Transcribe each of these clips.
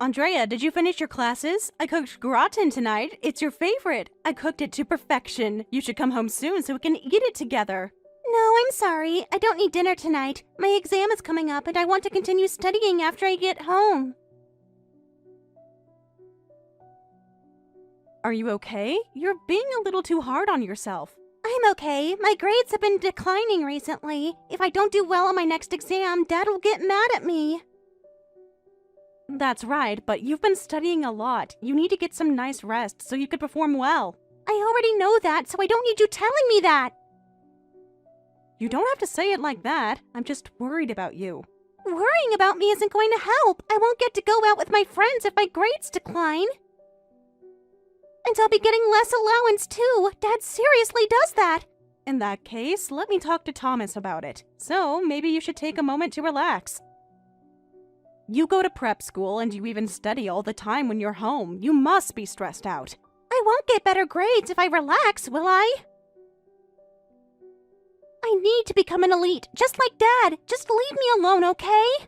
Andrea, did you finish your classes? I cooked gratin tonight. It's your favorite. I cooked it to perfection. You should come home soon so we can eat it together. No, I'm sorry. I don't need dinner tonight. My exam is coming up and I want to continue studying after I get home. Are you okay? You're being a little too hard on yourself. I'm okay. My grades have been declining recently. If I don't do well on my next exam, Dad will get mad at me. That's right, but you've been studying a lot. You need to get some nice rest so you could perform well. I already know that, so I don't need you telling me that. You don't have to say it like that. I'm just worried about you. Worrying about me isn't going to help. I won't get to go out with my friends if my grades decline. And I'll be getting less allowance too. Dad seriously does that. In that case, let me talk to Thomas about it. So maybe you should take a moment to relax. You go to prep school and you even study all the time when you're home. You must be stressed out. I won't get better grades if I relax, will I? I need to become an elite, just like Dad. Just leave me alone, okay?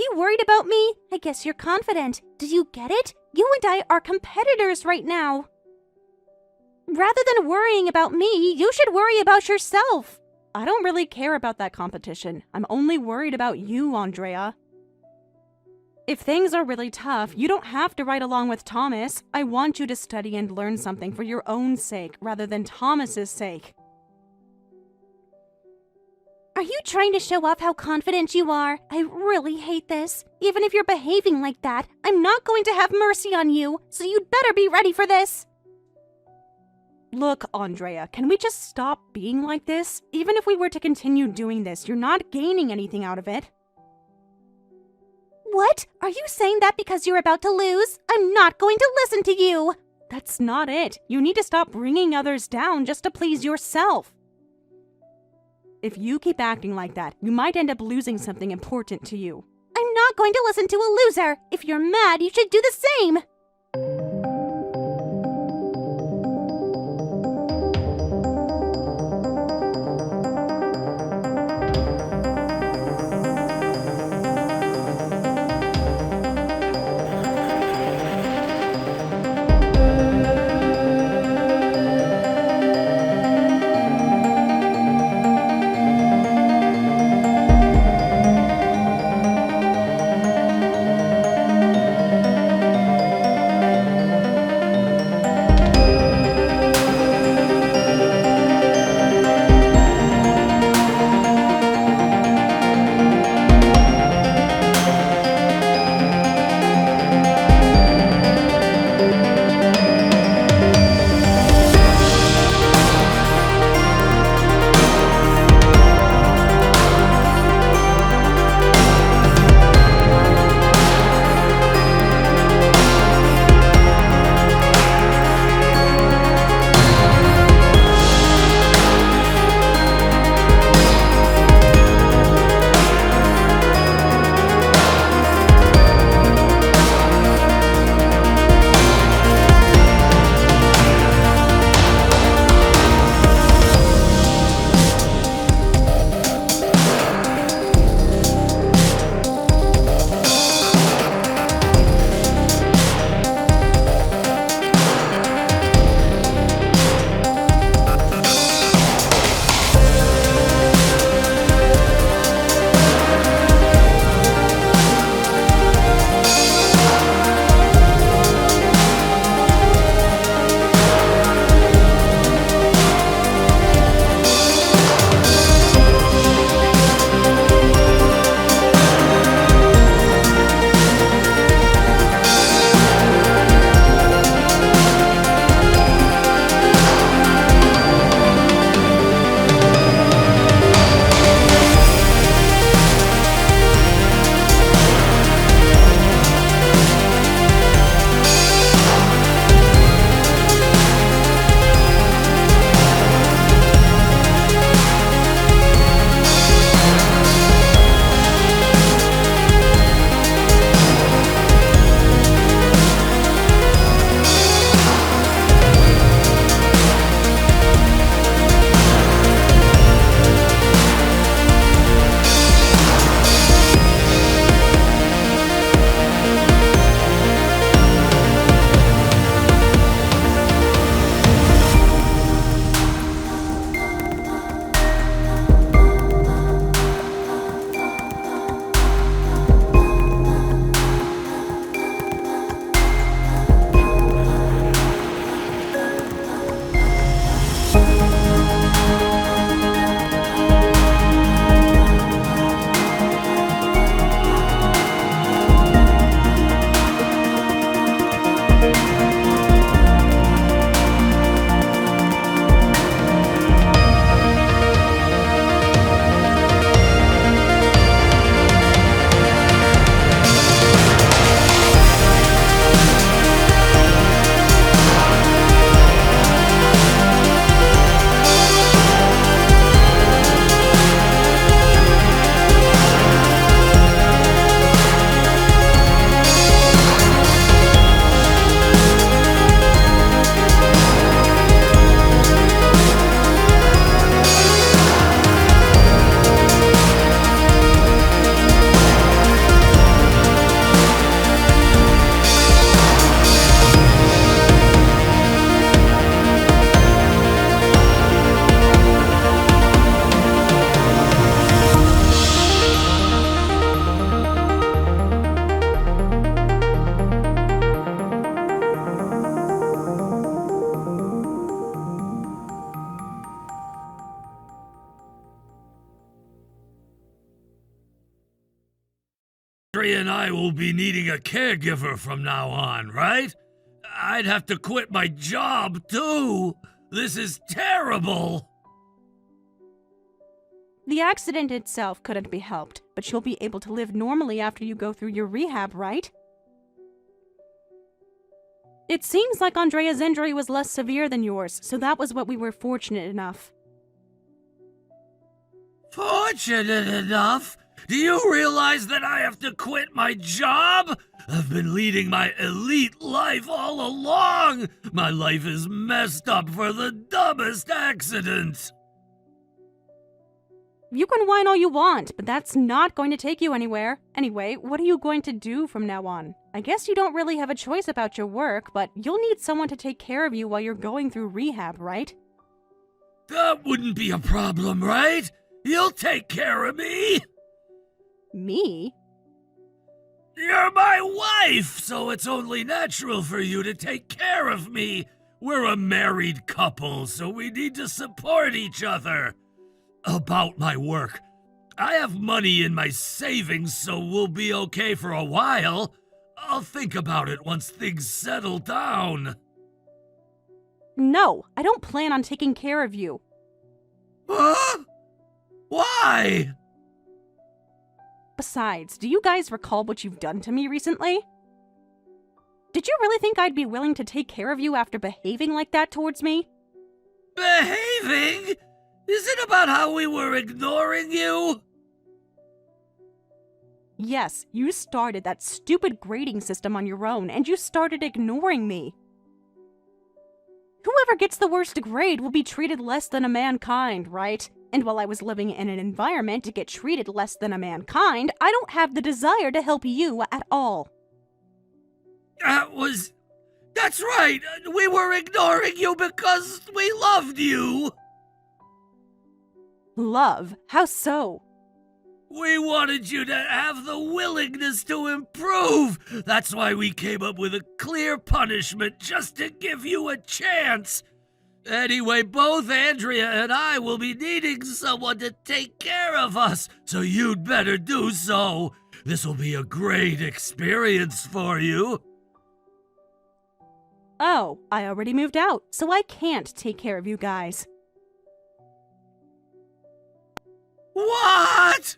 you worried about me? I guess you're confident. Do you get it? You and I are competitors right now. Rather than worrying about me, you should worry about yourself. I don't really care about that competition. I'm only worried about you, Andrea. If things are really tough, you don't have to ride along with Thomas. I want you to study and learn something for your own sake, rather than Thomas's sake. Are you trying to show off how confident you are? I really hate this. Even if you're behaving like that, I'm not going to have mercy on you, so you'd better be ready for this. Look, Andrea, can we just stop being like this? Even if we were to continue doing this, you're not gaining anything out of it. What? Are you saying that because you're about to lose? I'm not going to listen to you! That's not it. You need to stop bringing others down just to please yourself. If you keep acting like that, you might end up losing something important to you. I'm not going to listen to a loser! If you're mad, you should do the same! Andrea and I will be needing a caregiver from now on, right? I'd have to quit my job, too. This is terrible. The accident itself couldn't be helped, but you'll be able to live normally after you go through your rehab, right? It seems like Andrea's injury was less severe than yours, so that was what we were fortunate enough. Fortunate enough? Do you realize that I have to quit my job? I've been leading my elite life all along. My life is messed up for the dumbest accident. You can whine all you want, but that's not going to take you anywhere. Anyway, what are you going to do from now on? I guess you don't really have a choice about your work, but you'll need someone to take care of you while you're going through rehab, right? That wouldn't be a problem, right? You'll take care of me. Me? You're my wife, so it's only natural for you to take care of me. We're a married couple, so we need to support each other. About my work, I have money in my savings, so we'll be okay for a while. I'll think about it once things settle down. No, I don't plan on taking care of you. Huh? Why? Besides, do you guys recall what you've done to me recently? Did you really think I'd be willing to take care of you after behaving like that towards me? Behaving? Is it about how we were ignoring you? Yes, you started that stupid grading system on your own, and you started ignoring me. Whoever gets the worst grade will be treated less than a mankind, right? And while I was living in an environment to get treated less than a mankind, I don't have the desire to help you at all. That's right! We were ignoring you because we loved you! Love? How so? We wanted you to have the willingness to improve! That's why we came up with a clear punishment just to give you a chance! Anyway, both Andrea and I will be needing someone to take care of us, so you'd better do so. This will be a great experience for you. Oh, I already moved out, so I can't take care of you guys. What?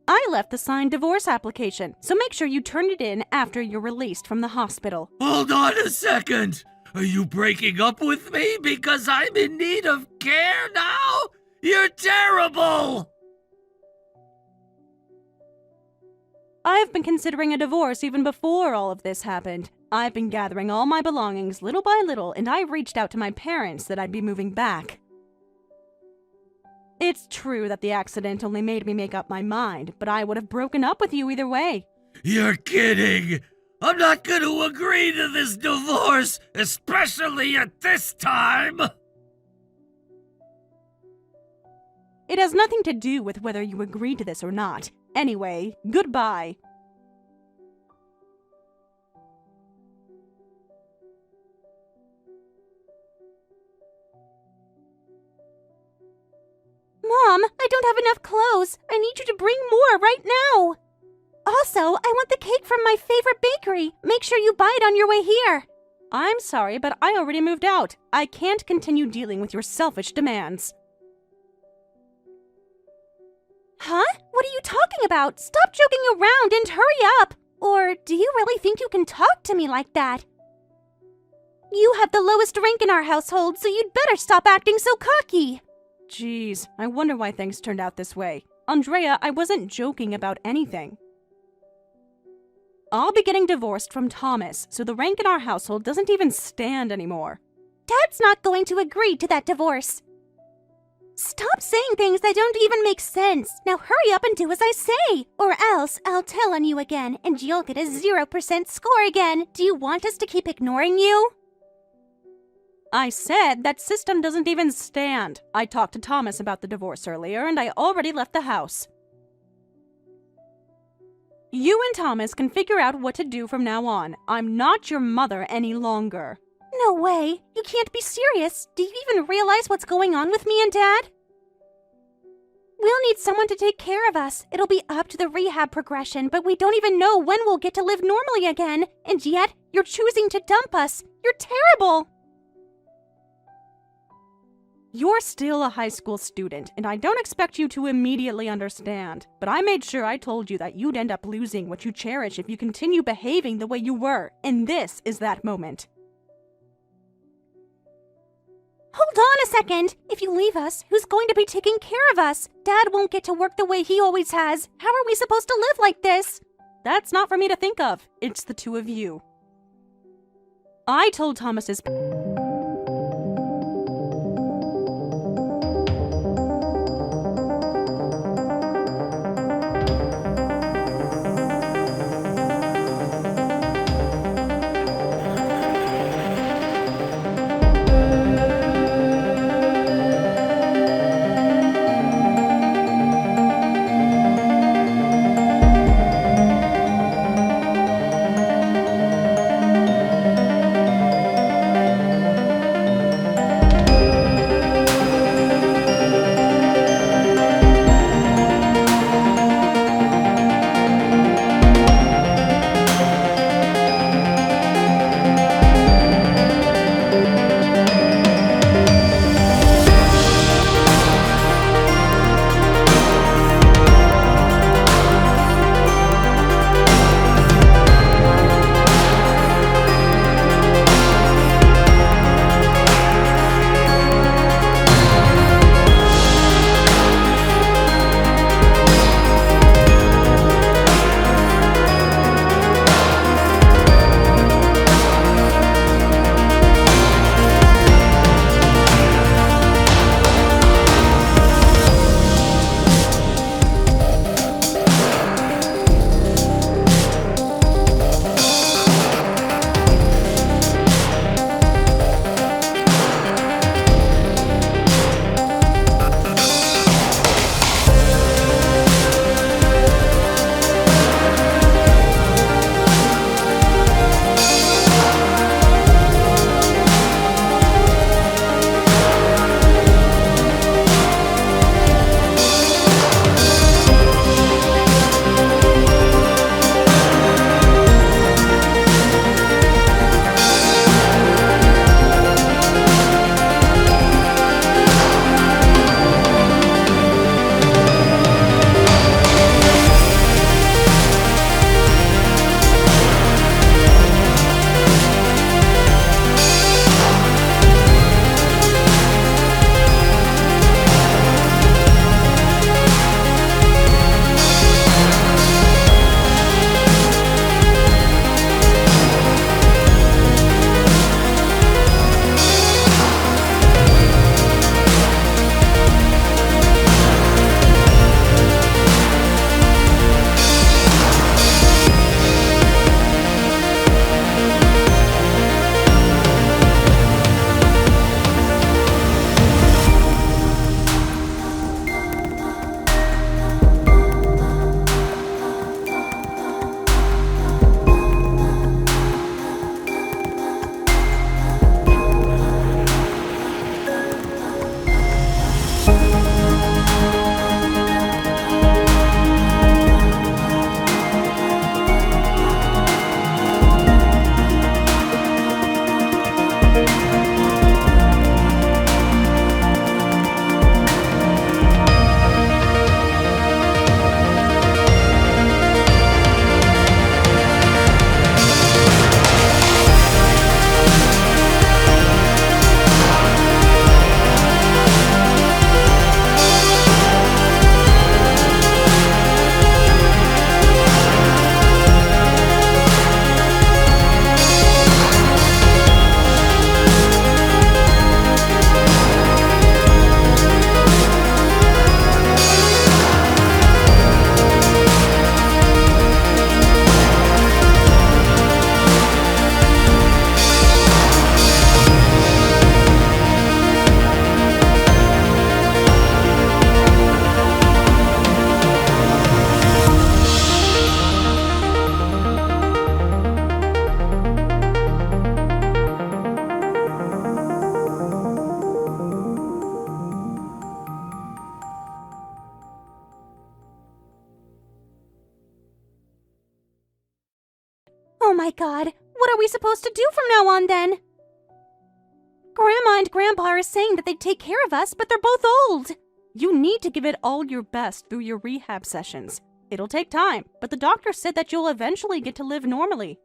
I left the signed divorce application, so make sure you turn it in after you're released from the hospital. Hold on a second. Are you breaking up with me because I'm in need of care now? You're terrible! I've been considering a divorce even before all of this happened. I've been gathering all my belongings little by little, and I reached out to my parents that I'd be moving back. It's true that the accident only made me make up my mind, but I would have broken up with you either way. You're kidding! I'm not going to agree to this divorce, especially at this time! It has nothing to do with whether you agree to this or not. Anyway, goodbye. Mom, I don't have enough clothes. I need you to bring more right now. Also, I want the cake from my favorite bakery. Make sure you buy it on your way here. I'm sorry, but I already moved out. I can't continue dealing with your selfish demands. Huh? What are you talking about? Stop joking around and hurry up! Or do you really think you can talk to me like that? You have the lowest rank in our household, so you'd better stop acting so cocky. Jeez, I wonder why things turned out this way. Andrea, I wasn't joking about anything. I'll be getting divorced from Thomas, so the rank in our household doesn't even stand anymore. Dad's not going to agree to that divorce. Stop saying things that don't even make sense. Now hurry up and do as I say, or else I'll tell on you again and you'll get a 0% score again. Do you want us to keep ignoring you? I said that system doesn't even stand. I talked to Thomas about the divorce earlier and I already left the house. You and Thomas can figure out what to do from now on. I'm not your mother any longer. No way. You can't be serious. Do you even realize what's going on with me and Dad? We'll need someone to take care of us. It'll be up to the rehab progression, but we don't even know when we'll get to live normally again. And yet, you're choosing to dump us. You're terrible. You're still a high school student, and I don't expect you to immediately understand. But I made sure I told you that you'd end up losing what you cherish if you continue behaving the way you were. And this is that moment. Hold on a second. If you leave us, who's going to be taking care of us? Dad won't get to work the way he always has. How are we supposed to live like this? That's not for me to think of. It's the two of you. I told Thomas's... Oh my god, what are we supposed to do from now on then? Grandma and Grandpa are saying that they'd take care of us, but they're both old. You need to give it all your best through your rehab sessions. It'll take time, but the doctor said that you'll eventually get to live normally.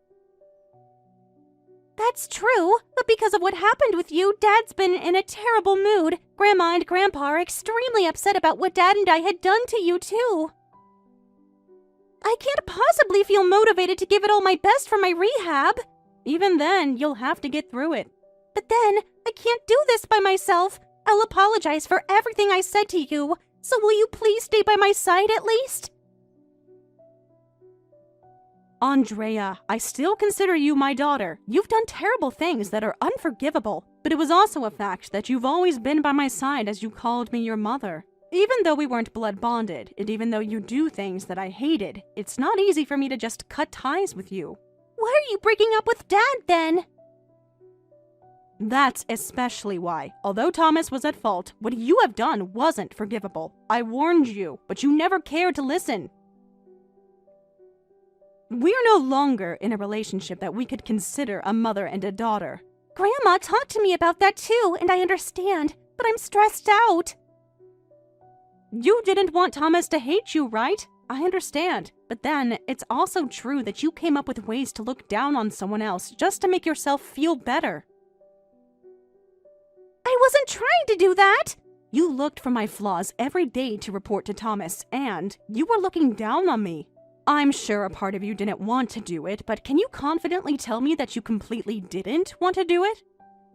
That's true, but because of what happened with you, Dad's been in a terrible mood. Grandma and Grandpa are extremely upset about what Dad and I had done to you, too. I can't possibly feel motivated to give it all my best for my rehab. Even then, you'll have to get through it. But then, I can't do this by myself. I'll apologize for everything I said to you, so will you please stay by my side at least? Andrea, I still consider you my daughter. You've done terrible things that are unforgivable, but it was also a fact that you've always been by my side as you called me your mother. Even though we weren't blood bonded, and even though you do things that I hated, it's not easy for me to just cut ties with you. Why are you breaking up with Dad then? That's especially why. Although Thomas was at fault, what you have done wasn't forgivable. I warned you, but you never cared to listen. We're no longer in a relationship that we could consider a mother and a daughter. Grandma talked to me about that too, and I understand, but I'm stressed out. You didn't want Thomas to hate you, right? I understand. But then, it's also true that you came up with ways to look down on someone else just to make yourself feel better. I wasn't trying to do that! You looked for my flaws every day to report to Thomas, and you were looking down on me. I'm sure a part of you didn't want to do it, but can you confidently tell me that you completely didn't want to do it?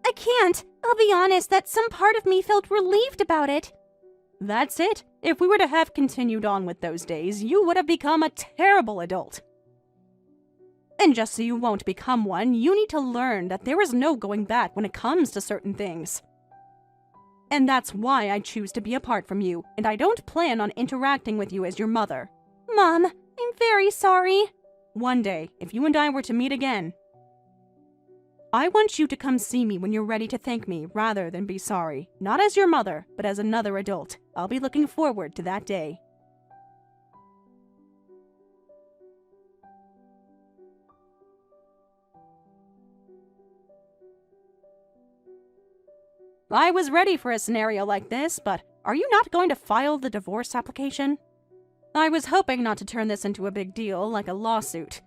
I can't. I'll be honest that some part of me felt relieved about it. That's it. If we were to have continued on with those days, you would have become a terrible adult. And just so you won't become one, you need to learn that there is no going back when it comes to certain things. And that's why I choose to be apart from you, and I don't plan on interacting with you as your mother. Mom, I'm very sorry. One day, if you and I were to meet again, I want you to come see me when you're ready to thank me rather than be sorry. Not as your mother, but as another adult. I'll be looking forward to that day. I was ready for a scenario like this, but are you not going to file the divorce application? I was hoping not to turn this into a big deal like a lawsuit.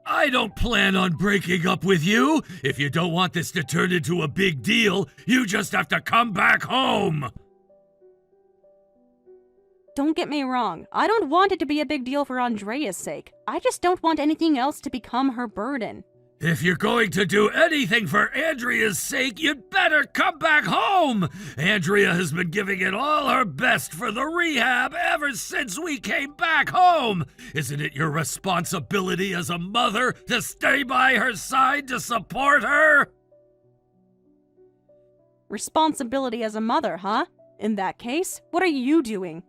I don't plan on breaking up with you. If you don't want this to turn into a big deal, you just have to come back home. Don't get me wrong, I don't want it to be a big deal for Andrea's sake. I just don't want anything else to become her burden. If you're going to do anything for Andrea's sake, you'd better come back home. Andrea has been giving it all her best for the rehab ever since we came back home. Isn't it your responsibility as a mother to stay by her side to support her? Responsibility as a mother, huh? In that case, what are you doing?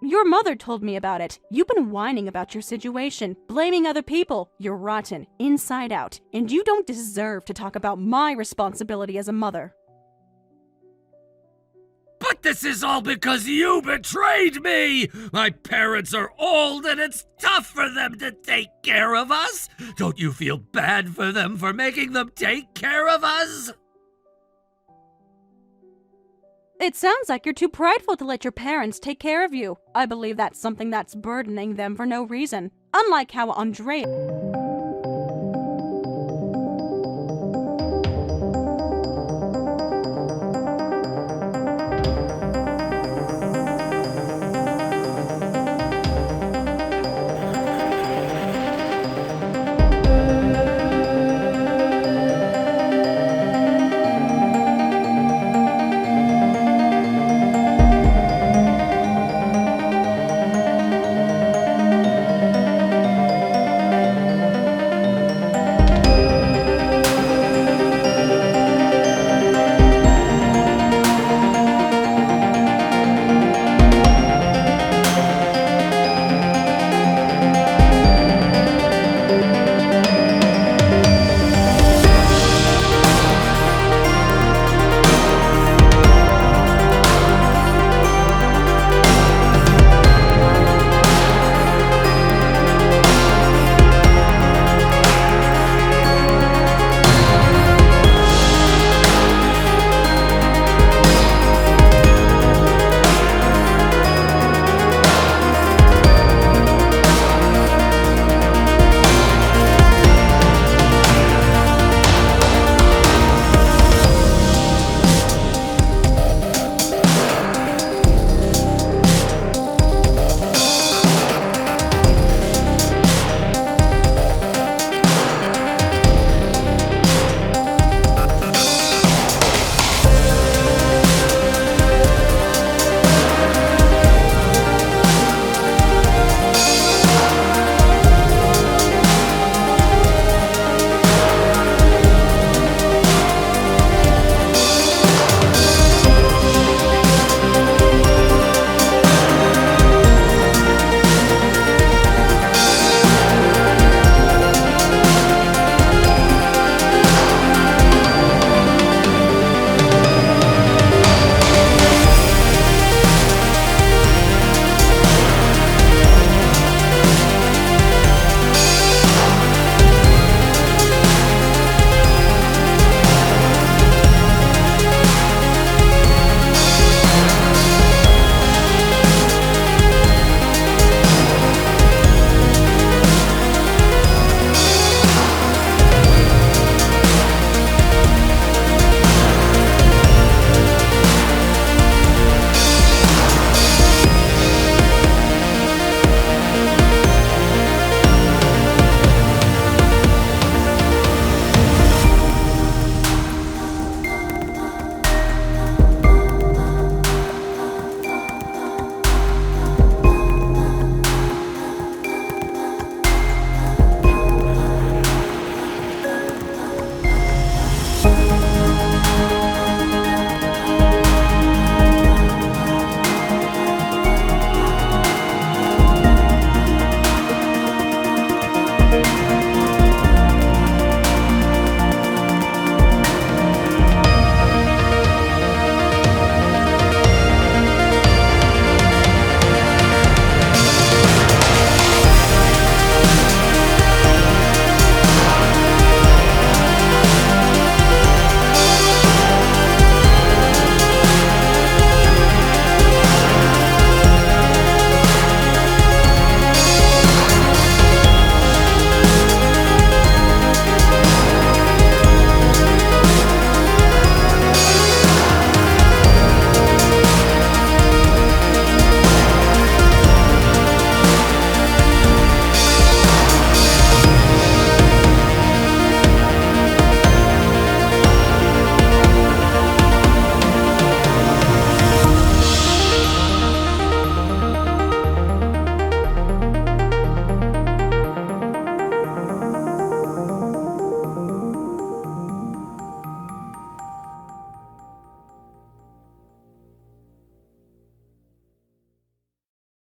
Your mother told me about it. You've been whining about your situation, blaming other people. You're rotten, inside out, and you don't deserve to talk about my responsibility as a mother. But this is all because you betrayed me! My parents are old and it's tough for them to take care of us! Don't you feel bad for them for making them take care of us? It sounds like you're too prideful to let your parents take care of you. I believe that's something that's burdening them for no reason. Unlike how Andrea...